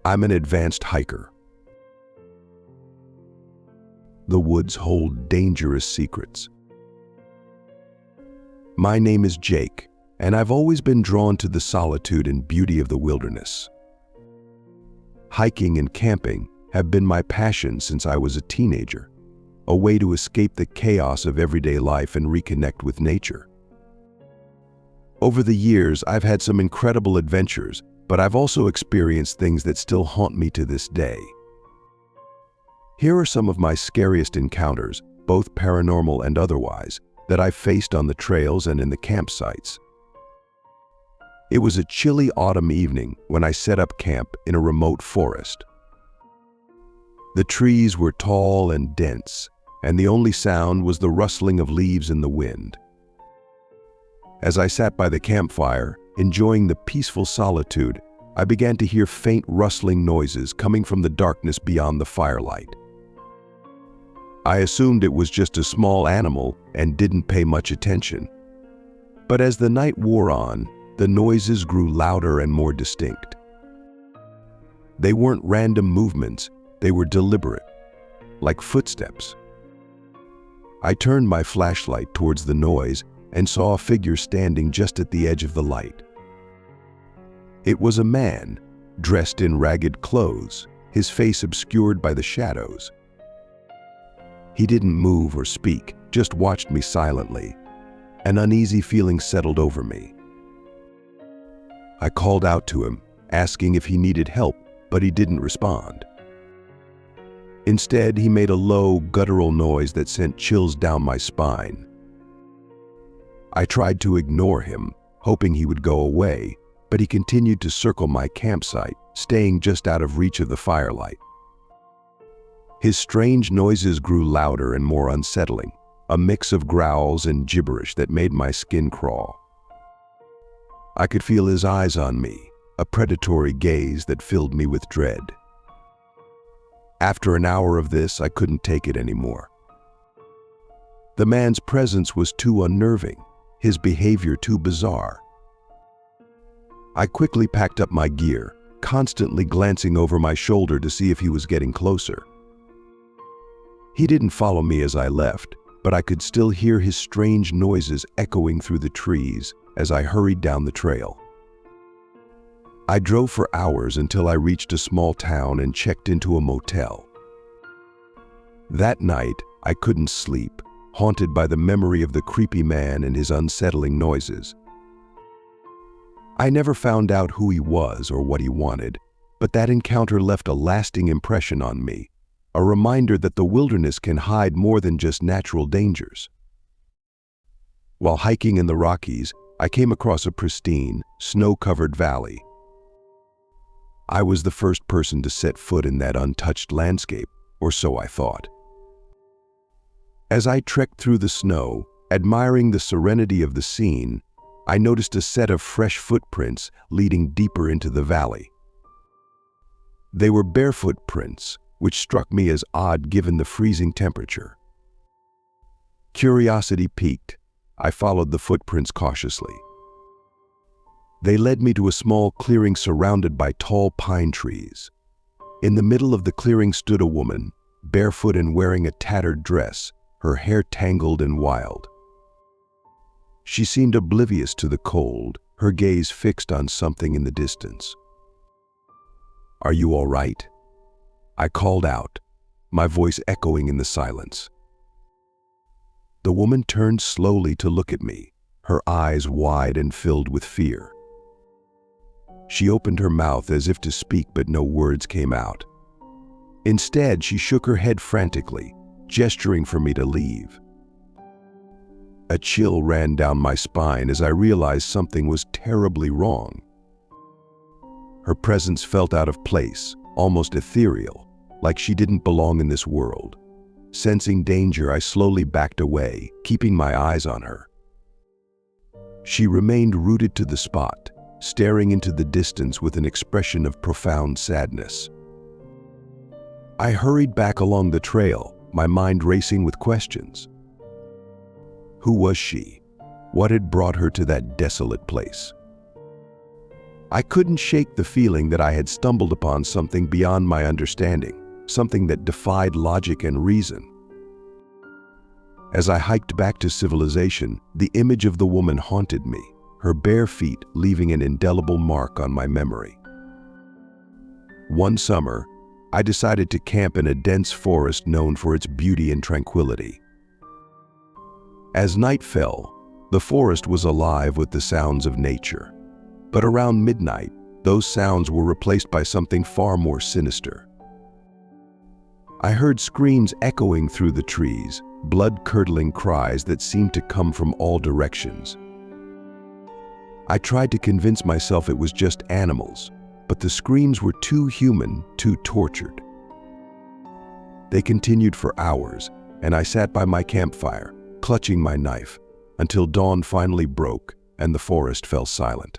I'm an advanced hiker. The woods hold dangerous secrets. My name is Jake, and I've always been drawn to the solitude and beauty of the wilderness. Hiking and camping have been my passion since I was a teenager, a way to escape the chaos of everyday life and reconnect with nature. Over the years, I've had some incredible adventures, but I've also experienced things that still haunt me to this day. Here are some of my scariest encounters, both paranormal and otherwise, that I've faced on the trails and in the campsites. It was a chilly autumn evening when I set up camp in a remote forest. The trees were tall and dense, and the only sound was the rustling of leaves in the wind. As I sat by the campfire, enjoying the peaceful solitude, I began to hear faint rustling noises coming from the darkness beyond the firelight. I assumed it was just a small animal and didn't pay much attention. But as the night wore on, the noises grew louder and more distinct. They weren't random movements, they were deliberate, like footsteps. I turned my flashlight towards the noise and saw a figure standing just at the edge of the light. It was a man, dressed in ragged clothes, his face obscured by the shadows. He didn't move or speak, just watched me silently. An uneasy feeling settled over me. I called out to him, asking if he needed help, but he didn't respond. Instead, he made a low, guttural noise that sent chills down my spine. I tried to ignore him, hoping he would go away, but he continued to circle my campsite, staying just out of reach of the firelight. His strange noises grew louder and more unsettling, a mix of growls and gibberish that made my skin crawl. I could feel his eyes on me, a predatory gaze that filled me with dread. After an hour of this, I couldn't take it anymore. The man's presence was too unnerving, his behavior too bizarre. I quickly packed up my gear, constantly glancing over my shoulder to see if he was getting closer. He didn't follow me as I left, but I could still hear his strange noises echoing through the trees as I hurried down the trail. I drove for hours until I reached a small town and checked into a motel. That night, I couldn't sleep, haunted by the memory of the creepy man and his unsettling noises. I never found out who he was or what he wanted, but that encounter left a lasting impression on me, a reminder that the wilderness can hide more than just natural dangers. While hiking in the Rockies, I came across a pristine, snow-covered valley. I was the first person to set foot in that untouched landscape, or so I thought. As I trekked through the snow, admiring the serenity of the scene, I noticed a set of fresh footprints leading deeper into the valley. They were barefoot prints, which struck me as odd given the freezing temperature. Curiosity piqued. I followed the footprints cautiously. They led me to a small clearing surrounded by tall pine trees. In the middle of the clearing stood a woman, barefoot and wearing a tattered dress, her hair tangled and wild. She seemed oblivious to the cold, her gaze fixed on something in the distance. "Are you all right?" I called out, my voice echoing in the silence. The woman turned slowly to look at me, her eyes wide and filled with fear. She opened her mouth as if to speak, but no words came out. Instead, she shook her head frantically, gesturing for me to leave. A chill ran down my spine as I realized something was terribly wrong. Her presence felt out of place, almost ethereal, like she didn't belong in this world. Sensing danger, I slowly backed away, keeping my eyes on her. She remained rooted to the spot, staring into the distance with an expression of profound sadness. I hurried back along the trail, my mind racing with questions. Who was she? What had brought her to that desolate place? I couldn't shake the feeling that I had stumbled upon something beyond my understanding, something that defied logic and reason. As I hiked back to civilization, the image of the woman haunted me, her bare feet leaving an indelible mark on my memory. One summer, I decided to camp in a dense forest known for its beauty and tranquility. As night fell, the forest was alive with the sounds of nature. But around midnight, those sounds were replaced by something far more sinister. I heard screams echoing through the trees, blood-curdling cries that seemed to come from all directions. I tried to convince myself it was just animals, but the screams were too human, too tortured. They continued for hours, and I sat by my campfire, clutching my knife, until dawn finally broke and the forest fell silent.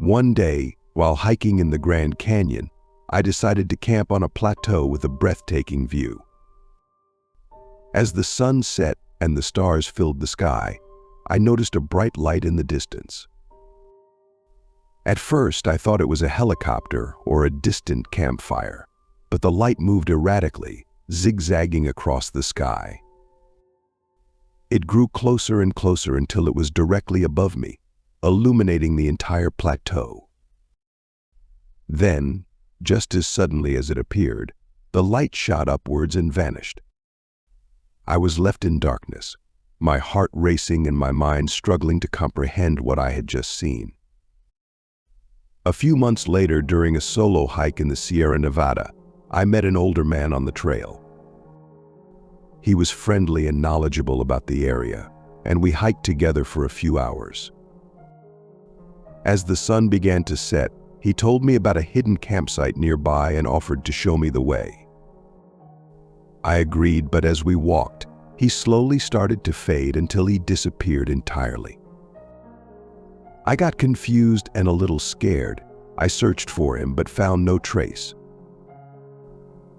One day, while hiking in the Grand Canyon, I decided to camp on a plateau with a breathtaking view. As the sun set and the stars filled the sky, I noticed a bright light in the distance. At first, I thought it was a helicopter or a distant campfire, but the light moved erratically, zigzagging across the sky. It grew closer and closer until it was directly above me, illuminating the entire plateau. Then, just as suddenly as it appeared, the light shot upwards and vanished. I was left in darkness, my heart racing and my mind struggling to comprehend what I had just seen. A few months later, during a solo hike in the Sierra Nevada, I met an older man on the trail. He was friendly and knowledgeable about the area, and we hiked together for a few hours. As the sun began to set, he told me about a hidden campsite nearby and offered to show me the way. I agreed, but as we walked, he slowly started to fade until he disappeared entirely. I got confused and a little scared. I searched for him but found no trace.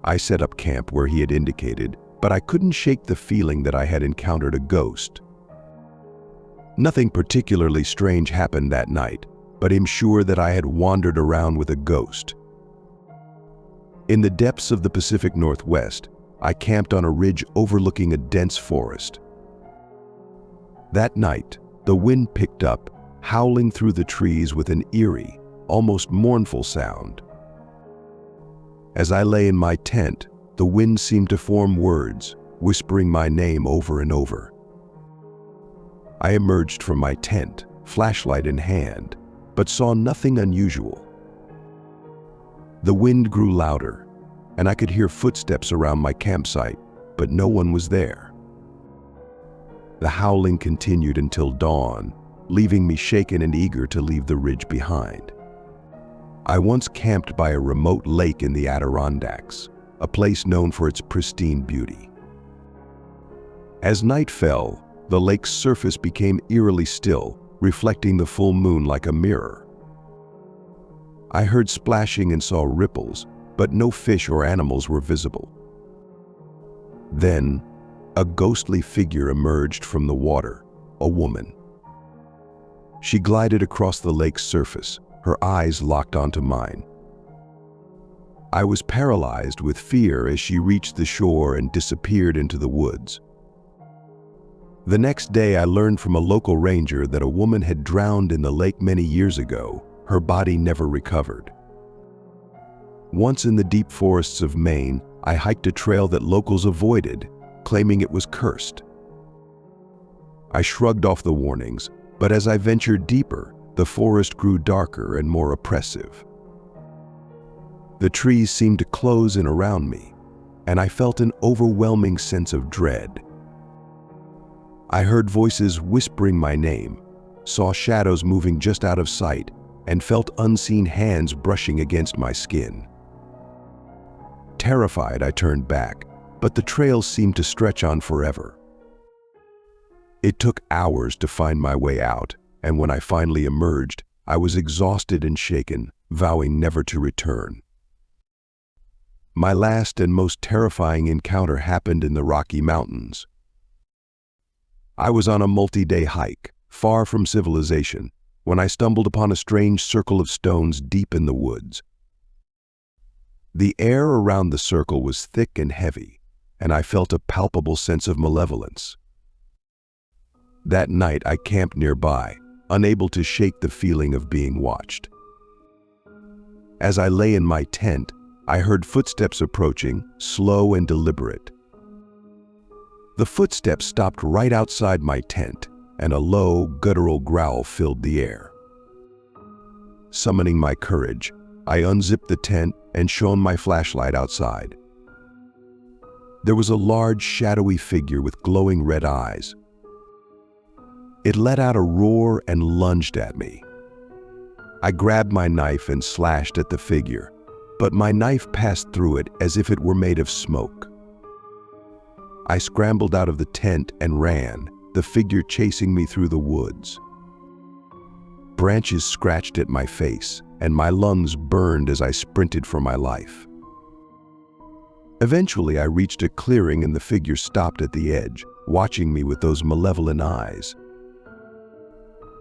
I set up camp where he had indicated, but I couldn't shake the feeling that I had encountered a ghost. Nothing particularly strange happened that night, but I'm sure that I had wandered around with a ghost. In the depths of the Pacific Northwest, I camped on a ridge overlooking a dense forest. That night, the wind picked up, howling through the trees with an eerie, almost mournful sound. As I lay in my tent, the wind seemed to form words, whispering my name over and over. I emerged from my tent, flashlight in hand, but saw nothing unusual. The wind grew louder, and I could hear footsteps around my campsite, but no one was there. The howling continued until dawn, leaving me shaken and eager to leave the ridge behind. I once camped by a remote lake in the Adirondacks, a place known for its pristine beauty. As night fell, the lake's surface became eerily still, reflecting the full moon like a mirror. I heard splashing and saw ripples, but no fish or animals were visible. Then, a ghostly figure emerged from the water, a woman. She glided across the lake's surface, her eyes locked onto mine. I was paralyzed with fear as she reached the shore and disappeared into the woods. The next day, I learned from a local ranger that a woman had drowned in the lake many years ago. Her body never recovered. Once in the deep forests of Maine, I hiked a trail that locals avoided, claiming it was cursed. I shrugged off the warnings, but as I ventured deeper, the forest grew darker and more oppressive. The trees seemed to close in around me, and I felt an overwhelming sense of dread. I heard voices whispering my name, saw shadows moving just out of sight, and felt unseen hands brushing against my skin. Terrified, I turned back, but the trail seemed to stretch on forever. It took hours to find my way out, and when I finally emerged, I was exhausted and shaken, vowing never to return. My last and most terrifying encounter happened in the Rocky Mountains. I was on a multi-day hike, far from civilization, when I stumbled upon a strange circle of stones deep in the woods. The air around the circle was thick and heavy, and I felt a palpable sense of malevolence. That night I camped nearby, unable to shake the feeling of being watched. As I lay in my tent, I heard footsteps approaching, slow and deliberate. The footsteps stopped right outside my tent, and a low, guttural growl filled the air. Summoning my courage, I unzipped the tent and shone my flashlight outside. There was a large, shadowy figure with glowing red eyes. It let out a roar and lunged at me. I grabbed my knife and slashed at the figure, but my knife passed through it as if it were made of smoke. I scrambled out of the tent and ran, the figure chasing me through the woods. Branches scratched at my face, and my lungs burned as I sprinted for my life. Eventually, I reached a clearing and the figure stopped at the edge, watching me with those malevolent eyes.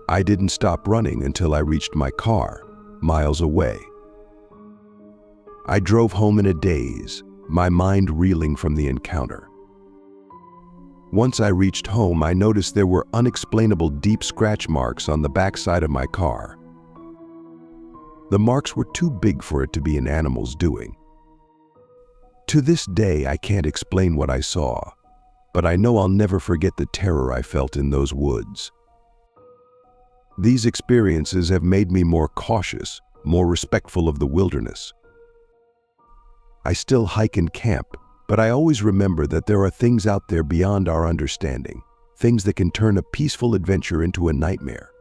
I didn't stop running until I reached my car, miles away. I drove home in a daze, my mind reeling from the encounter. Once I reached home, I noticed there were unexplainable deep scratch marks on the backside of my car. The marks were too big for it to be an animal's doing. To this day, I can't explain what I saw, but I know I'll never forget the terror I felt in those woods. These experiences have made me more cautious, more respectful of the wilderness. I still hike and camp, but I always remember that there are things out there beyond our understanding, things that can turn a peaceful adventure into a nightmare.